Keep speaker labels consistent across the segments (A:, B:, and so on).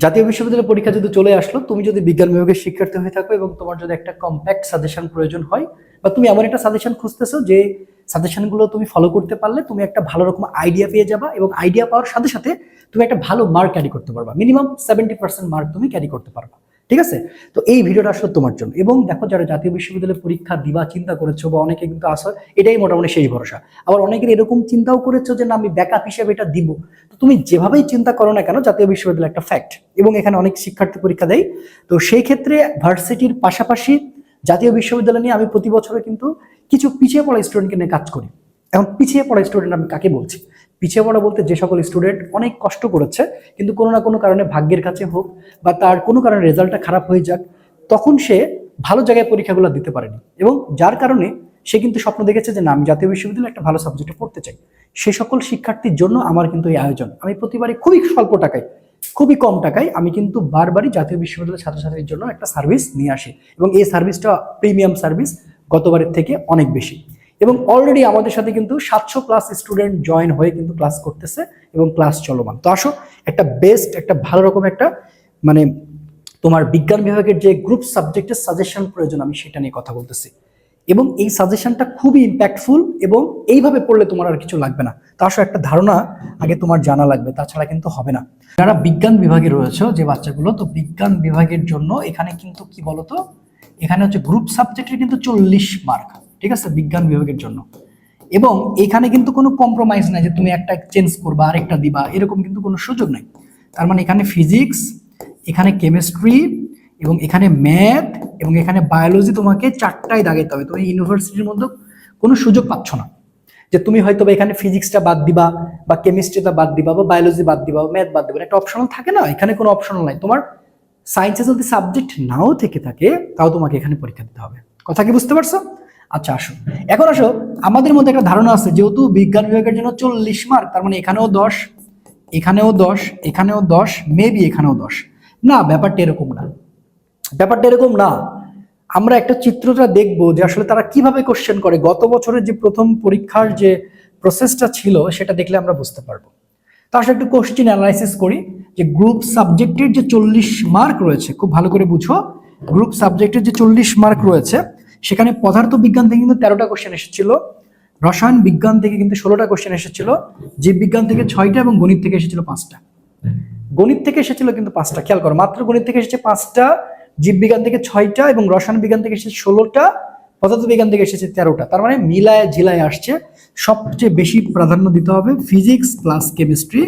A: জাতীয় বিশ্ববিদ্যালয়ের পরীক্ষা যদি চলে আসলো, তুমি যদি বিজ্ঞান বিভাগের শিক্ষার্থী হয়ে থাকো এবং তোমার যদি একটা কম্প্যাক্ট সাজেশন প্রয়োজন হয়, বা তুমি এমন একটা সাজেশন খুঁজতেছো যে সাজেশনগুলো তুমি ফলো করতে পারলে তুমি একটা ভালো রকম আইডিয়া পেয়ে যাবা, এবং আইডিয়া পাওয়ার সাথে সাথে তুমি একটা ভালো মার্ক ক্যারি করতে পারবা, মিনিমাম 70% মার্ক তুমি ক্যারি করতে পারবা। ঠিক আছে, তো এই ভিডিওটা আসলে তোমার জন্য। এবং দেখো, যারা জাতীয় বিশ্ববিদ্যালয়ের পরীক্ষা দিবা চিন্তা করেছো, বা অনেকে কিন্তু আসো এটাই মোটামুটি শেষ ভরসা, আবার অনেকের এরকম চিন্তাও করেছো যে না আমি ব্যাকআপ হিসেবে এটা দিব। তো তুমি যেভাবেই চিন্তা করো না কেন, জাতীয় বিশ্ববিদ্যালয় একটা ফ্যাক্ট, এবং এখানে অনেক শিক্ষার্থী পরীক্ষা দেয়। তো সেই ক্ষেত্রে ভার্সিটির পাশাপাশি জাতীয় বিশ্ববিদ্যালয় নিয়ে আমি প্রতি বছরে কিন্তু কিছু পিছিয়ে পড়া স্টুডেন্টকে নিয়ে কাজ করি। এখন পিছিয়ে পড়া স্টুডেন্ট আমি কাকে বলছি? পিছিয়ে পড়া বলতে যে সকল স্টুডেন্ট অনেক কষ্ট করেছে, কিন্তু কোনো না কোনো কারণে ভাগ্যের কাছে হোক বা তার কোনো কারণে রেজাল্টটা খারাপ হয়ে যাক, তখন সে ভালো জায়গায় পরীক্ষাগুলো দিতে পারেনি, এবং যার কারণে সে কিন্তু স্বপ্ন দেখেছে যে না আমি জাতীয় বিশ্ববিদ্যালয়ে একটা ভালো সাবজেক্টে পড়তে চাই। সে সকল শিক্ষার্থীর জন্য আমার কিন্তু এই আয়োজন। আমি প্রতিবারই খুবই স্বল্প টাকায়, খুবই কম টাকায় আমি কিন্তু বারবারই জাতীয় বিশ্ববিদ্যালয়ের ছাত্রছাত্রীর জন্য একটা সার্ভিস নিয়ে আসি, এবং এই সার্ভিসটা প্রিমিয়াম সার্ভিস, গতবারের থেকে অনেক বেশি। এবং অলরেডি আমাদের সাথে কিন্তু 700+ স্টুডেন্ট জয়েন হয়ে কিন্তু ক্লাস করতেছে, এবং ক্লাস চলমান। তো আসো, একটা বেস্ট, একটা ভালো রকম একটা মানে তোমার বিজ্ঞান বিভাগের যে গ্রুপ সাবজেক্টের সাজেশন প্রয়োজন, আমি সেটা নিয়ে কথা বলতেছি। এবং এই সাজেশনটা খুবই ইম্প্যাক্টফুল, এবং এইভাবে পড়লে তোমার আর কিছু লাগবে না। তা আসো, একটা ধারণা আগে তোমার জানা লাগবে, তাছাড়া কিন্তু হবে না। যারা বিজ্ঞান বিভাগে রয়েছে যে বাচ্চাগুলো, তো বিজ্ঞান বিভাগের জন্য এখানে কিন্তু কি বলতো, এখানে হচ্ছে গ্রুপ সাবজেক্টের কিন্তু 40 মার্ক, ঠিক আছে, বিজ্ঞান বিভাগের জন্য। এবং এখানে কিন্তু কোনো কম্প্রোমাইজ নাই যে তুমি একটা চেঞ্জ করবা আরেকটা দিবা, এরকম কিন্তু কোনো সুযোগ নাই। তার মানে এখানে ফিজিক্স, এখানে কেমিস্ট্রি, এবং এখানে ম্যাথ, এবং এখানে বায়োলজি তোমাকে 4টাই দাগাইতে হবে। তুমি ইউনিভার্সিটির মধ্যে কোনো সুযোগ পাচ্ছ না যে তুমি হয়তো এখানে ফিজিক্সটা বাদ দিবা, বা কেমিস্ট্রিটা বাদ দিবা, বা বায়োলজি বাদ দিবা, বা ম্যাথ বাদ দিবা। একটা অপশনাল থাকে না, এখানে কোনো অপশনাল নাই। তোমার সায়েন্সে যদি সাবজেক্ট নাও থেকে থাকে, তাও তোমাকে এখানে পরীক্ষা দিতে হবে। কথা কি বুঝতে পারছো? আচ্ছা আসো, এখন আসো, আমাদের মধ্যে একটা ধারণা আছে যেহেতু বিজ্ঞান বিভাগের জন্য 40 মার্ক, তার মানে এখানেও 10, এখানেও 10, এখানেও 10, মেবি এখানেও 10। না, ব্যাপারটা এরকম না, ব্যাপারটা এরকম না। আমরা একটা চিত্রটা দেখবো যে আসলে তারা কিভাবে কোশ্চেন করে। গত বছরের যে প্রথম পরীক্ষার যে প্রসেসটা ছিল, সেটা দেখলে আমরা বুঝতে পারবো। তো আসলে একটু কোশ্চেন অ্যানালাইসিস করি যে গ্রুপ সাবজেক্টের যে 40 মার্ক রয়েছে, খুব ভালো করে বুঝো, গ্রুপ সাবজেক্টের যে 40 মার্ক রয়েছে, সেখানে পদার্থ বিজ্ঞান থেকে কিন্তু 13টা কোশ্চেন এসেছিল, রসায়ন বিজ্ঞান থেকে কিন্তু 16টা কোশ্চেন এসেছিল, জীববিজ্ঞান থেকে 6টা, এবং গণিত থেকে এসেছিল 5টা। গণিত থেকে এসেছিল কিন্তু 5টা, খেয়াল করো, মাত্র গণিত থেকে এসেছে 5টা, জীববিজ্ঞান থেকে 6টা, এবং রসায়ন বিজ্ঞান থেকে এসেছে 16টা, পদার্থ বিজ্ঞান থেকে এসেছে 13টা। তার মানে মিলায় ঝিলায় আসছে। সবচেয়ে বেশি প্রাধান্য দিতে হবে ফিজিক্স প্লাস কেমিস্ট্রি।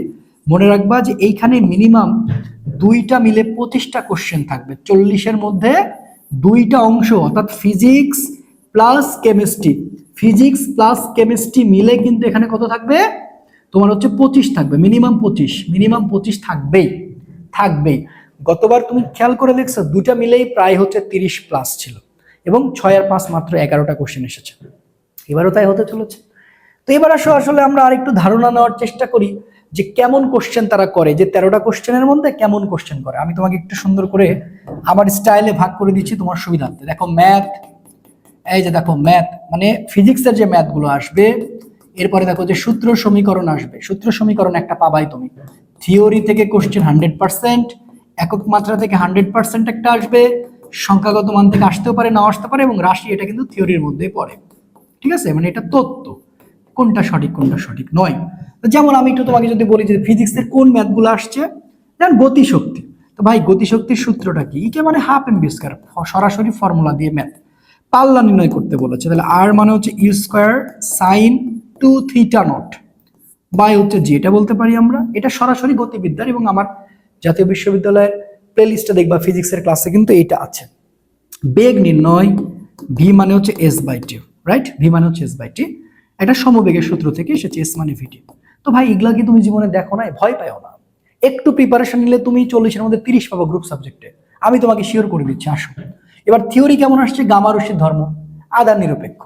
A: মনে রাখবা যে এইখানে মিনিমাম 2টা মিলে 25টা কোশ্চেন থাকবে। 40-এর মধ্যে 2টা অংশ, অর্থাৎ physics plus chemistry, physics plus chemistry মিলে কিন্তু এখানে কত থাকবে? তোমার হচ্ছে 25 থাকবে, মিনিমাম 25, মিনিমাম 25 থাকবেই, থাকবেই। গতবার তুমি খেয়াল করে দেখছো, 2টা মিলেই প্রায় হচ্ছে 30+ ছিল, এবং 6 আর 5 মাত্র 11টা কোশ্চেন এসেছে। এবারও তাই হতে চলেছে। তো এবার আসলে আমরা আরেকটু ধারণা নেওয়ার চেষ্টা করি যে কেমন কোশ্চেন তারা করে, যে 13টা কোশ্চেনের মধ্যে কেমন কোশ্চেন করে। আমি তোমাকে একটু সুন্দর করে আমার স্টাইলে ভাগ করে দিচ্ছি তোমার সুবিধার্থে। দেখো ম্যাথ, এই যে দেখো ম্যাথ মানে ফিজিক্সের যে ম্যাথগুলো আসবে, এরপরে দেখো যে সূত্র সমীকরণ আসবে। সূত্র সমীকরণ একটা পাবাই তুমি। থিওরি থেকে কোশ্চেন 100%, একক মাত্রা থেকে 100% একটা আসবে, সংখ্যাগত মান থেকে আসতেও পারে, নাও আসতে পারে, এবং রাশি, এটা কিন্তু থিওরির মধ্যেই পড়ে। ঠিক আছে, মানে এটা তত্ত্ব, কোনটা সঠিক কোনটা সঠিক নয়। যেমন আমি একটু তোমাকে যদি বলি যে ফিজিক্সের কোন ম্যাথগুলো আসছে, যেমন গতিশক্তি। তো ভাই, গতিশক্তির সূত্রটা কি? ইকে মানে হাফ এম বি স্কয়ার, সরাসরি ফর্মুলা দিয়ে ম্যাথ। পাল্লা নির্ণয় করতে বলেছে, তাহলে আর মানে হচ্ছে U square sine 2θ naught by হচ্ছে জি, এটা বলতে পারি আমরা। এটা সরাসরি গতিবিদ্যার, এবং আমার জাতীয় বিশ্ববিদ্যালয়ের প্লেলিস্টে দেখবা ফিজিক্সের ক্লাসে কিন্তু এটা আছে। বেগ নির্ণয়, ভি মানে হচ্ছে S by T, right? V মানে হচ্ছে এস বাই টি, এটা সমবেগের সূত্র থেকে এসেছে, এস মানে ভিটি। তো ভাই, এগুলা কি তুমি জীবনে দেখো না? ভয় পাও না, একটু প্রিপারেশন নিলে তুমি 40-এর মধ্যে 30 পাবো গ্রুপ সাবজেক্টে, আমি তোমাকে শিওর করে দিচ্ছি। আসো, এবার থিওরি কেমন আসছে? গামা রশ্মির ধর্ম, আধান নিরপেক্ষ,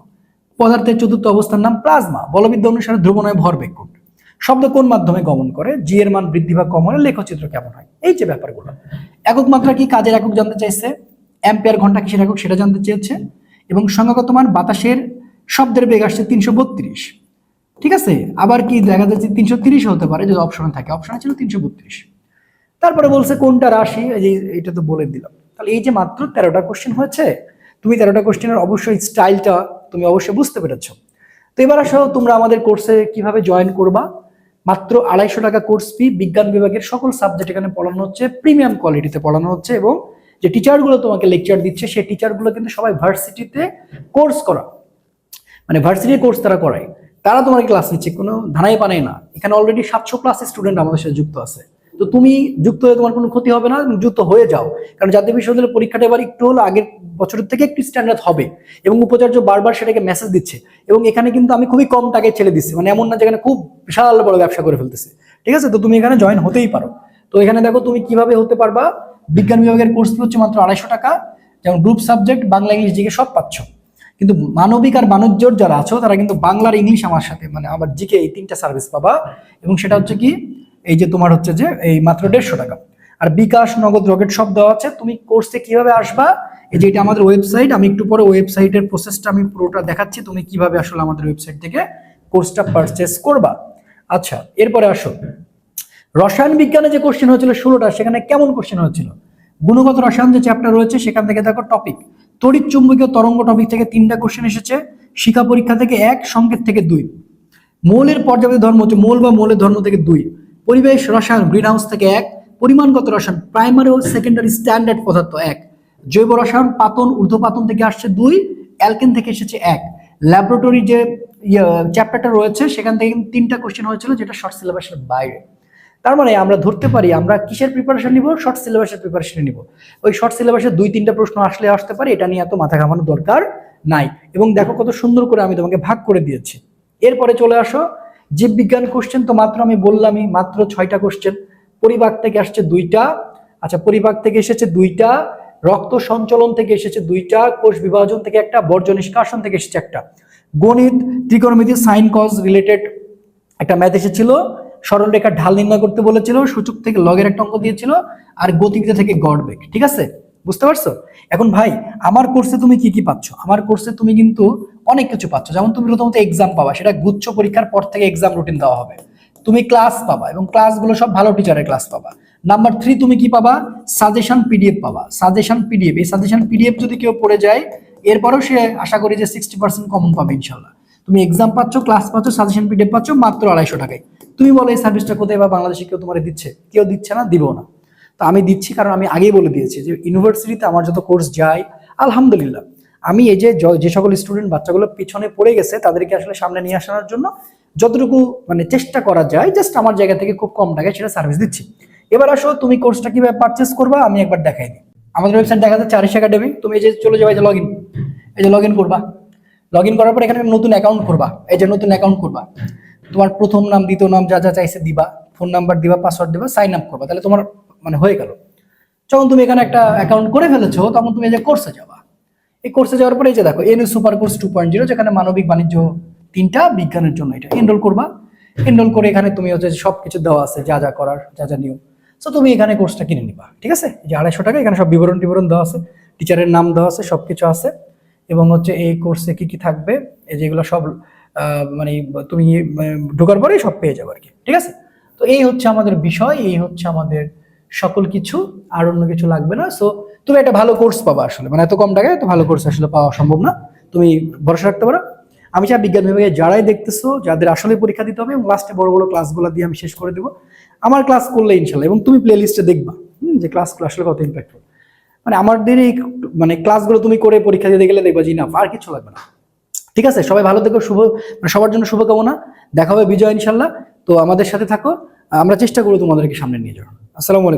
A: পদার্থের চতুর্থ অবস্থার নাম প্লাজমা, বলবিদ্যা অনুসারে ধ্রুবণয় ভরবেগ কোণ, শব্দ কোন মাধ্যমে গমন করে, জি এর মান বৃদ্ধি বা কম হলে লেখচিত্র কেমন হয়, এই যে ব্যাপারগুলো। একক মাত্রা কি? কাজের একক জানতে চাইছে। অ্যাম্পিয়ার ঘন্টা কিসের একক সেটা জানতে চেয়েছে। এবং সংখ্যাগত মান বাতাসের শব্দের বেগ আসছে 332। ঠিক আছে, আবার কি দেখা যাচ্ছে 330 হতে পারে যদি অপশনে থাকে, অপশনে ছিল 332। তারপরে বলছে কোনটা রাশি, এই যে এটা তো বলে দিলাম। তাহলে এই যে মাত্র 13টা কোশ্চেন হয়েছে, তুমি 13টা কোশ্চেনের অবশ্যই স্টাইলটা তুমি অবশ্যই বুঝতে পেরেছো। তো এবার আসো তোমরা আমাদের কোর্সে কিভাবে জয়েন করবা। মাত্র 250 টাকা কোর্স ফি, বিজ্ঞান বিভাগের সকল সাবজেক্ট এখানে পড়ানো হচ্ছে, প্রিমিয়াম কোয়ালিটিতে পড়ানো হচ্ছে, এবং যে টিচারগুলো তোমাকে লেকচার দিচ্ছে সেই টিচারগুলো কিন্তু সবাই ভার্সিটিতে কোর্স করা, মানে ভার্সিটির কোর্স তারা করায়, তারা তোমার ক্লাস নিচ্ছে, কোনো ধানাই পানাই না। এখানে অলরেডি 700+ স্টুডেন্ট আমাদের সাথে যুক্ত আছে। তো তুমি যুক্ত হয়ে তোমার কোনো ক্ষতি হবে না, যুক্ত হয়ে যাও। কারণ জাতীয় বিশ্ববিদ্যালয়ের পরীক্ষাটা এবার একটু হলো আগের বছরের থেকে একটু স্ট্যান্ডার্ড হবে, এবং উপাচার্য বারবার সেটাকে মেসেজ দিচ্ছে। এবং এখানে কিন্তু আমি খুবই কম টাকায় ছেড়ে দিচ্ছি, মানে এমন না যেখানে খুব বিশাল বড় ব্যবসা করে ফেলতেছে। ঠিক আছে, তো তুমি এখানে জয়েন হতেই পারো। তো এখানে দেখো তুমি কিভাবে হতে পারবা। বিজ্ঞান বিভাগের কোর্স ফি হচ্ছে মাত্র 250 টাকা, যেমন group subject Bangla English GK সব পাচ্ছ। কিন্তু মানবিক আর বাণিজ্যর যারা আছো তারা কিন্তু বাংলার ইংলিশ আমার সাথে, মানে আমার জিকে, এই 3টা সার্ভিস পাবা। এবং সেটা হচ্ছে কি, এই যে তোমার হচ্ছে যে এই মাত্র 150 টাকা। আর বিকাশ, নগদ, রকেট সব দেওয়া আছে। তুমি কোর্সে কিভাবে আসবা, এই যে এটা আমাদের ওয়েবসাইট, আমি একটু পরে ওয়েবসাইটের প্রসেসটা আমি পুরোটা দেখাচ্ছি, তুমি কিভাবে আসলে আমাদের ওয়েবসাইট থেকে কোর্সটা পারচেস করবা। আচ্ছা, এরপরে আসো রসায়ন বিজ্ঞানে যে কোশ্চেন হয়েছিল 16টা, সেখানে কেমন কোশ্চেন হয়েছিল। গুণগত রসায়ন যে চ্যাপ্টার রয়েছে সেখান থেকে দেখো টপিক তড়িৎ চুম্বকীয় তরঙ্গ টপিক থেকে 3টা কোশ্চেন এসেছে, শিক্ষা পরীক্ষা থেকে 1, সংকেত থেকে 2, মৌলের পর্যাপ্ত ধর্ম হচ্ছে মৌল বা মৌলের ধর্ম থেকে 2, পরিবেশ রসায়ন গ্রিন হাউস থেকে 1, পরিমাণগত রসায়ন প্রাইমারি ও সেকেন্ডারি স্ট্যান্ডার্ড পদার্থ 1, জৈব রসায়ন পাতন ঊর্ধ্বপাতন থেকে আসছে 2, অ্যালকেন থেকে এসেছে 1। ল্যাবরেটরি যে চ্যাপ্টারটা রয়েছে সেখান থেকে 3টা কোশ্চেন হয়েছিল, যেটা শর্ট সিলেবাসের বাইরে। তার মানে আমরা ধরতে পারি আমরা কিসের প্রিপারেশন নিব, শর্ট সিলেবাসের প্রিপারেশন নিব। ওই শর্ট সিলেবাসে 2-3টা প্রশ্ন আসতে পারে, এটা নিয়ে এত মাথা ঘামানোর দরকার নাই। এবং দেখো কত সুন্দর করে আমি তোমাকে ভাগ করে দিয়েছি। এরপরে চলে আসো জীববিজ্ঞান কোশ্চেন, তো মাত্র আমি বললামই মাত্র 6টা কোশ্চেন। পরিপাক থেকে আসছে 2টা, আচ্ছা পরিপাক থেকে এসেছে 2টা, রক্ত সঞ্চালন থেকে এসেছে 2টা, কোষ বিভাজন থেকে 1টা, বর্জ্য নিষ্কাশন থেকে এসেছে 1টা, গণিত ত্রিকোণমিতি সাইন কজ রিলেটেড একটা ম্যাথ এসেছিল, সরল রেখার ঢাল নির্ণয় করতে বলেছিল, সূচক থেকে লগের একটা অঙ্ক দিয়েছিল, আর গতিবিধি থেকে গড় বেগ। ঠিক আছে, বুঝতে পারছো। এখন ভাই আমার কোর্সে তুমি কি কি পাচ্ছ, আমার কোর্সে তুমি কিন্তু অনেক কিছু পাচ্ছ। যেমন তুমি প্রথমত এক্সাম পাবা, সেটা গুচ্ছ পরীক্ষার পর থেকে এক্সাম রুটিন দেওয়া হবে। তুমি ক্লাস পাবা, এবং ক্লাসগুলো সব ভালো টিচারের ক্লাস পাবা। নাম্বার 3 তুমি কি পাবা, সাজেশন পিডিএফ পাবা। সাজেশন পিডিএফ, এই সাজেশন পিডিএফ যদি কেউ পড়ে যায় এরপরেও সে আশা করি যে 60% কমন পাবে ইনশাল্লাহ। তুমি এক্সাম পাচ্ছ, ক্লাস পাচ্ছ, সাজেশন পিডিএফ পাচ্ছ মাত্র 250 টাকায়। তুমি বলো এই সার্ভিসটা কোথায় বা বাংলাদেশে কেউ তোমার দিচ্ছে? কেউ দিচ্ছে না, দিব না। তো আমি দিচ্ছি, কারণ আমি আগেই বলে দিয়েছি যে ইউনিভার্সিটিতে আমার যত কোর্স যায় আলহামদুলিল্লাহ, আমি এই যে সকল স্টুডেন্ট বাচ্চাগুলো পিছনে পড়ে গেছে তাদেরকে আসলে সামনে নিয়ে আসার জন্য যতটুকু মানে চেষ্টা করা যায়, জাস্ট আমার জায়গা থেকে খুব কম টাকায় সেটা সার্ভিস দিচ্ছি। এবার আসো তুমি কোর্সটা কিভাবে পারচেস করবা আমি একবার দেখাই দিই। আমাদের ওয়েবসাইট দেখা যাচ্ছে আরিশ একাডেমি। তুমি এই যে চলে যাবে, এই যে লগইন, এই যে লগইন করবা। লগইন করার পর এখানে নতুন অ্যাকাউন্ট করবা, এই যে নতুন অ্যাকাউন্ট করবা। তোমার প্রথম নাম, দ্বিতীয় নাম, যা যা চাইছে দিবা, ফোন নাম্বার দিবা, পাসওয়ার্ড দিবা, সাইন আপ করবা, তাহলে তোমার মানে হয়ে গেল। যখন তুমি এখানে একটা অ্যাকাউন্ট করে ফেলেছো তখন তুমি এই যে কোর্সে যাবা। এই কোর্সে যাওয়ার পরে এই যে দেখো এনএ সুপার কোর্স 2.0, যেখানে মানবিক বাণিজ্য 3টা, বিজ্ঞানের জন্য এটা এনরোল করবা। এনরোল করে এখানে তুমি হচ্ছে সবকিছু দেওয়া আছে, যা যা করার, যা যা নিয়ম। সো তুমি এখানে কোর্সটা কিনে নিবা। ঠিক আছে, যে 250 টাকা, এখানে সব বিবরণ দেওয়া আছে, টিচারের নাম দেওয়া আছে, সবকিছু আছে। এবং হচ্ছে এই কোর্সে কি কি থাকবে, এই যেগুলো সব মানে তুমি ঢোকার পরেই সব পেয়ে যাবে আর কি। ঠিক আছে, তো এই হচ্ছে আমাদের বিষয়, এই হচ্ছে আমাদের সকল কিছু, আর অন্য কিছু লাগবে না। সো তুমি একটা ভালো কোর্স পাবা আসলে, মানে এত কম টাকায় এত ভালো কোর্স আসলে পাওয়া সম্ভব না, তুমি ভরসা রাখতে পারো। আমি চাই বিজ্ঞান বিভাগে যারাই দেখতেছো, যাদের আসলে পরীক্ষা দিতে হবে এবং লাস্টে বড় বড় ক্লাসগুলো দিয়ে আমি শেষ করে দেবো আমার ক্লাস করলে ইনশাল্লাহ। এবং তুমি প্লে লিস্টে দেখবা যে ক্লাসগুলো আসলে কত ইম্প্যাক্টফুল, মানে আমাদের এই মানে ক্লাসগুলো তুমি করে পরীক্ষা দিতে গেলে দেখবা যে না আর কিছু লাগবে না। ঠিক আছে, সবাই ভালো থেকো, মানে সবার জন্য শুভকামনা। দেখা হবে বিজয় ইনশাল্লাহ। তো আমাদের সাথে থাকো, আমরা চেষ্টা করবো তোমাদেরকে সামনে নিয়ে যাওয়ার। আসসালামু আলাইকুম।